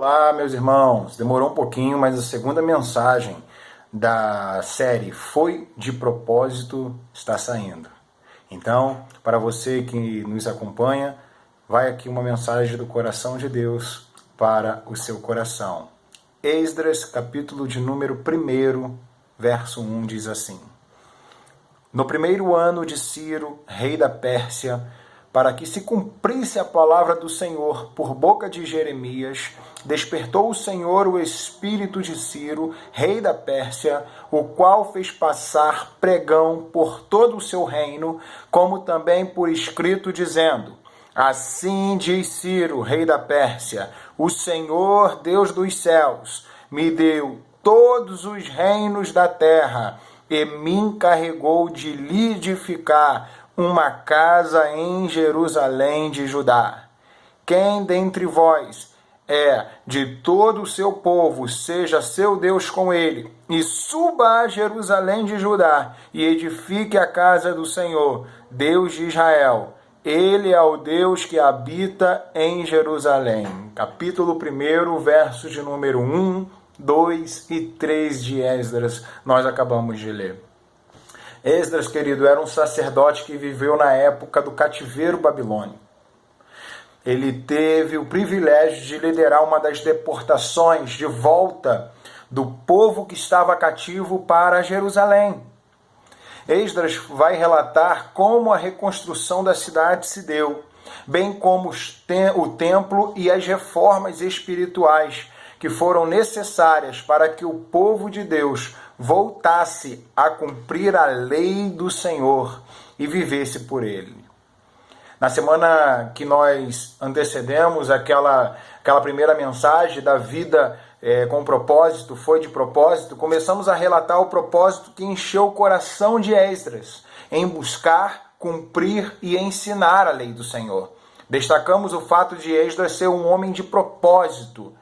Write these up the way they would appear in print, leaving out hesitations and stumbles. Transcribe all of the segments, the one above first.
Olá, meus irmãos. Demorou um pouquinho, mas a segunda mensagem da série Foi de Propósito está saindo. Então, para você que nos acompanha, vai aqui uma mensagem do coração de Deus para o seu coração. Esdras, capítulo de número 1, verso 1, diz assim: No primeiro ano de Ciro, rei da Pérsia, para que se cumprisse a palavra do Senhor por boca de Jeremias, despertou o Senhor o espírito de Ciro, rei da Pérsia, o qual fez passar pregão por todo o seu reino, como também por escrito, dizendo: Assim diz Ciro, rei da Pérsia, o Senhor, Deus dos céus, me deu todos os reinos da terra e me encarregou de lhe edificar uma casa em Jerusalém de Judá. Quem dentre vós é de todo o seu povo, seja seu Deus com ele, e suba a Jerusalém de Judá, e edifique a casa do Senhor, Deus de Israel. Ele é o Deus que habita em Jerusalém. Capítulo 1, versos de número 1, 2 e 3 de Esdras, nós acabamos de ler. Esdras, querido, era um sacerdote que viveu na época do cativeiro babilônico. Ele teve o privilégio de liderar uma das deportações de volta do povo que estava cativo para Jerusalém. Esdras vai relatar como a reconstrução da cidade se deu, bem como o templo e as reformas espirituais que foram necessárias para que o povo de Deus voltasse a cumprir a lei do Senhor e vivesse por ele. Na semana que nós antecedemos aquela primeira mensagem da vida com propósito, foi de propósito, começamos a relatar o propósito que encheu o coração de Esdras em buscar, cumprir e ensinar a lei do Senhor. Destacamos o fato de Esdras ser um homem de propósito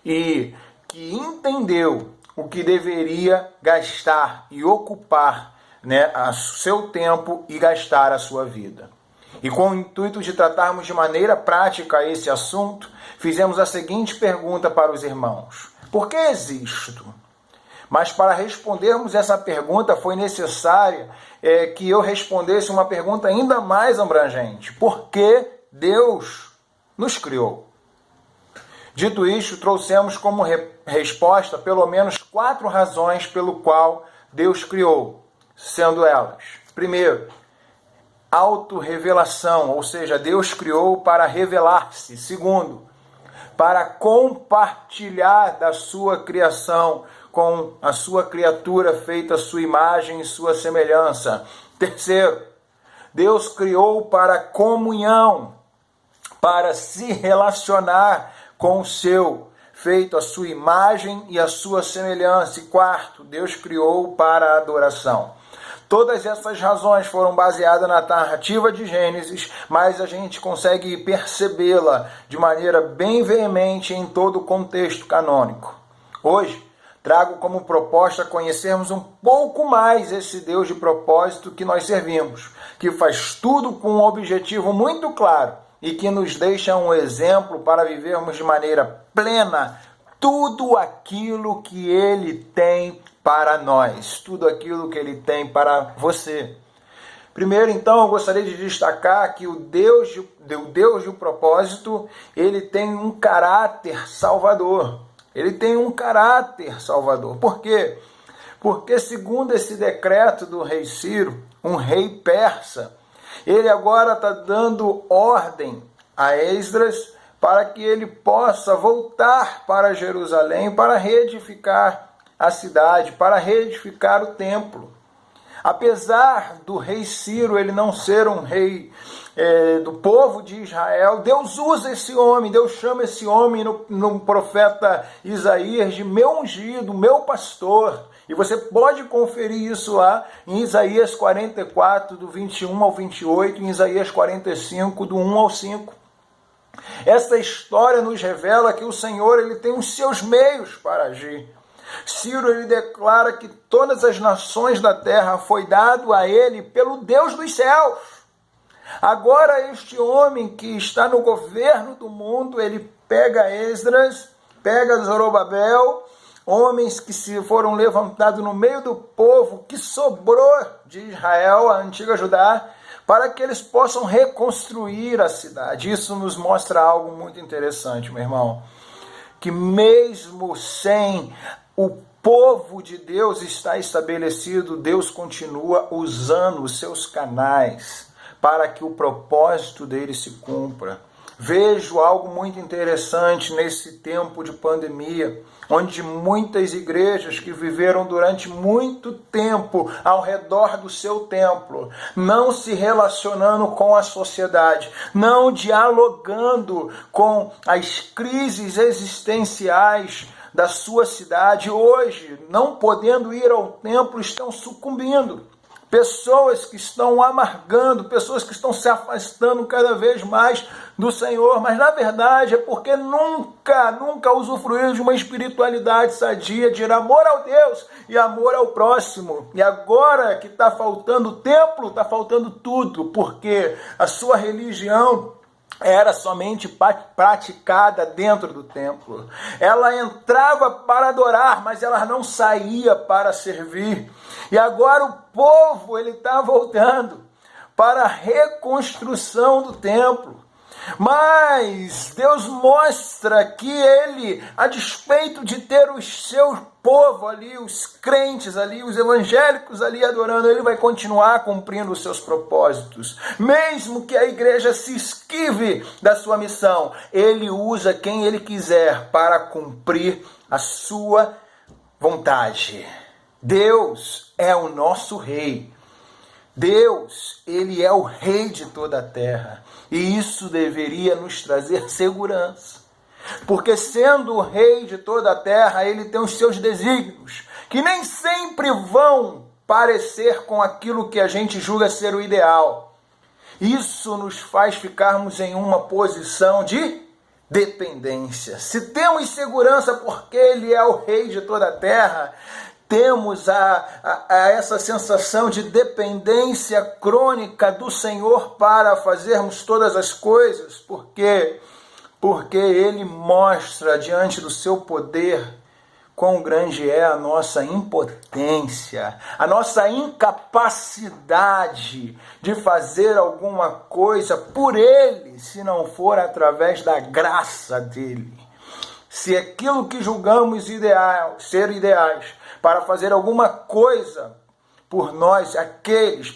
e que entendeu o que deveria gastar e ocupar, o seu tempo e gastar a sua vida. E com o intuito de tratarmos de maneira prática esse assunto, fizemos a seguinte pergunta para os irmãos: por que existo? Mas para respondermos essa pergunta foi necessário que eu respondesse uma pergunta ainda mais abrangente: por que Deus nos criou? Dito isto, trouxemos como resposta pelo menos 4 razões pelo qual Deus criou, sendo elas: primeiro, autorrevelação, ou seja, Deus criou para revelar-se. Segundo, para compartilhar da sua criação com a sua criatura feita à sua imagem e sua semelhança. Terceiro, Deus criou para comunhão, para se relacionar com o seu, feito a sua imagem e a sua semelhança. E quarto, Deus criou para a adoração. Todas essas razões foram baseadas na narrativa de Gênesis, mas a gente consegue percebê-la de maneira bem veemente em todo o contexto canônico. Hoje, trago como proposta conhecermos um pouco mais esse Deus de propósito que nós servimos, que faz tudo com um objetivo muito claro e que nos deixa um exemplo para vivermos de maneira plena tudo aquilo que Ele tem para nós, tudo aquilo que Ele tem para você. Primeiro, então, eu gostaria de destacar que o Deus de propósito, Ele tem um caráter salvador. Ele tem um caráter salvador. Por quê? Porque, segundo esse decreto do rei Ciro, um rei persa, ele agora está dando ordem a Esdras para que ele possa voltar para Jerusalém para reedificar a cidade, para reedificar o templo. Apesar do rei Ciro ele não ser um rei do povo de Israel, Deus usa esse homem, Deus chama esse homem no profeta Isaías de meu ungido, meu pastor. E você pode conferir isso lá em Isaías 44, do 21 ao 28, em Isaías 45, do 1 ao 5. Essa história nos revela que o Senhor ele tem os seus meios para agir. Ciro ele declara que todas as nações da terra foi dado a ele pelo Deus dos céus. Agora este homem que está no governo do mundo, ele pega Esdras, pega Zorobabel, homens que se foram levantados no meio do povo que sobrou de Israel, a antiga Judá, para que eles possam reconstruir a cidade. Isso nos mostra algo muito interessante, meu irmão, que mesmo sem o povo de Deus estar estabelecido, Deus continua usando os seus canais para que o propósito dele se cumpra. Vejo algo muito interessante nesse tempo de pandemia, onde muitas igrejas que viveram durante muito tempo ao redor do seu templo, não se relacionando com a sociedade, não dialogando com as crises existenciais da sua cidade, hoje, não podendo ir ao templo, estão sucumbindo. Pessoas que estão amargando, pessoas que estão se afastando cada vez mais do Senhor, mas na verdade é porque nunca usufruíram de uma espiritualidade sadia, de amor ao Deus e amor ao próximo. E agora que está faltando o templo, está faltando tudo, porque a sua religião era somente praticada dentro do templo. Ela entrava para adorar, mas ela não saía para servir. E agora o povo está voltando para a reconstrução do templo. Mas Deus mostra que ele, a despeito de ter os seus povo ali, os crentes ali, os evangélicos ali adorando, ele vai continuar cumprindo os seus propósitos. Mesmo que a igreja se esquive da sua missão, ele usa quem ele quiser para cumprir a sua vontade. Deus é o nosso rei. Deus, ele é o rei de toda a terra. E isso deveria nos trazer segurança. Porque sendo o rei de toda a terra, ele tem os seus desígnios, que nem sempre vão parecer com aquilo que a gente julga ser o ideal. Isso nos faz ficarmos em uma posição de dependência. Se temos segurança porque ele é o rei de toda a terra, temos essa sensação de dependência crônica do Senhor para fazermos todas as coisas, porque ele mostra diante do seu poder quão grande é a nossa impotência, a nossa incapacidade de fazer alguma coisa por ele, se não for através da graça dele. Se aquilo que julgamos ser ideais para fazer alguma coisa por nós, se aqueles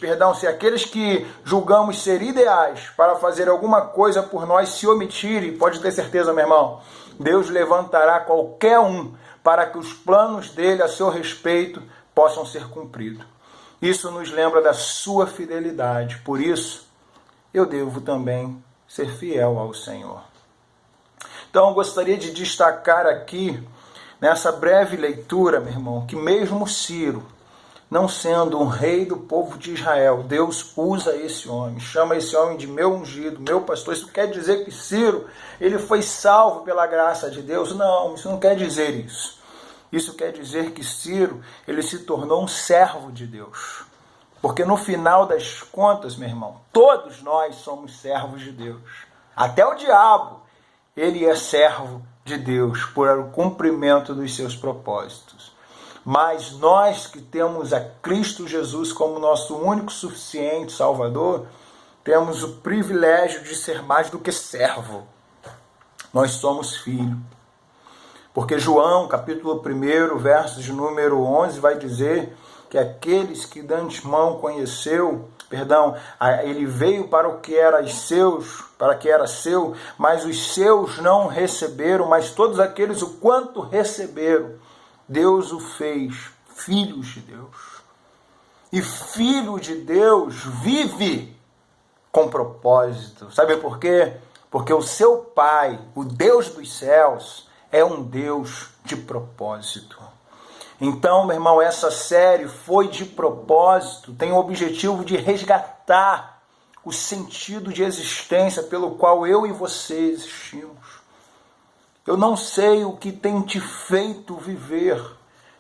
que julgamos ser ideais para fazer alguma coisa por nós se omitirem, pode ter certeza, meu irmão, Deus levantará qualquer um para que os planos dele a seu respeito possam ser cumpridos. Isso nos lembra da sua fidelidade, por isso eu devo também ser fiel ao Senhor. Então eu gostaria de destacar aqui, nessa breve leitura, meu irmão, que mesmo Ciro, não sendo um rei do povo de Israel, Deus usa esse homem, chama esse homem de meu ungido, meu pastor. Isso quer dizer que Ciro, ele foi salvo pela graça de Deus? Não, isso não quer dizer isso. Isso quer dizer que Ciro, ele se tornou um servo de Deus. Porque no final das contas, meu irmão, todos nós somos servos de Deus. Até o diabo, ele é servo de Deus por o cumprimento dos seus propósitos. Mas nós que temos a Cristo Jesus como nosso único suficiente Salvador, temos o privilégio de ser mais do que servo. Nós somos filho. Porque João, capítulo 1, versos de número 11, vai dizer que aqueles que de antemão conheceu, ele veio para o que era seu, mas os seus não receberam, mas todos aqueles o quanto receberam, Deus o fez filhos de Deus. E filho de Deus vive com propósito. Sabe por quê? Porque o seu Pai, o Deus dos céus, é um Deus de propósito. Então, meu irmão, essa série foi de propósito, tem o objetivo de resgatar o sentido de existência pelo qual eu e você existimos. Eu não sei o que tem te feito viver.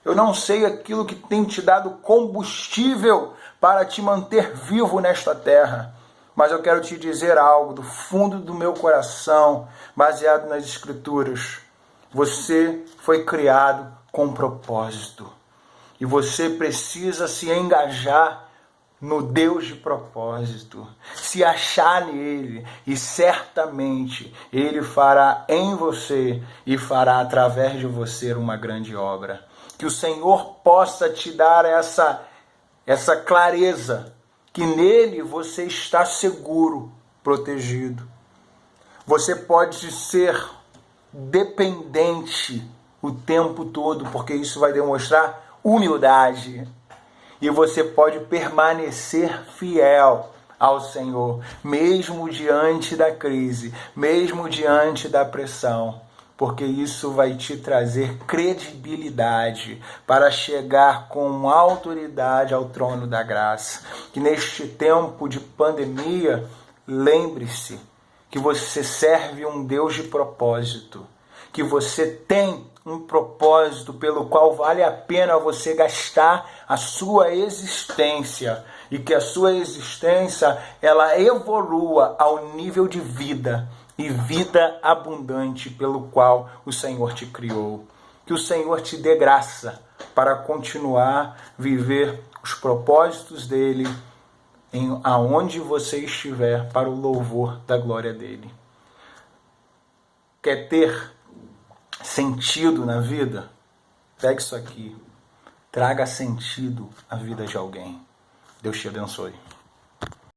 Eu não sei aquilo que tem te dado combustível para te manter vivo nesta terra. Mas eu quero te dizer algo do fundo do meu coração, baseado nas Escrituras. Você foi criado com propósito. E você precisa se engajar no Deus de propósito, se achar nele, e certamente ele fará em você e fará através de você uma grande obra. Que o Senhor possa te dar essa clareza, que nele você está seguro, protegido. Você pode ser dependente o tempo todo, porque isso vai demonstrar humildade. E você pode permanecer fiel ao Senhor, mesmo diante da crise, mesmo diante da pressão, porque isso vai te trazer credibilidade para chegar com autoridade ao trono da graça. Que neste tempo de pandemia, lembre-se que você serve um Deus de propósito, que você tem um propósito pelo qual vale a pena você gastar a sua existência, e que a sua existência ela evolua ao nível de vida e vida abundante pelo qual o Senhor te criou. Que o Senhor te dê graça para continuar a viver os propósitos dele aonde você estiver, para o louvor da glória dele. Quer ter sentido na vida? Pegue isso aqui. Traga sentido à vida de alguém. Deus te abençoe.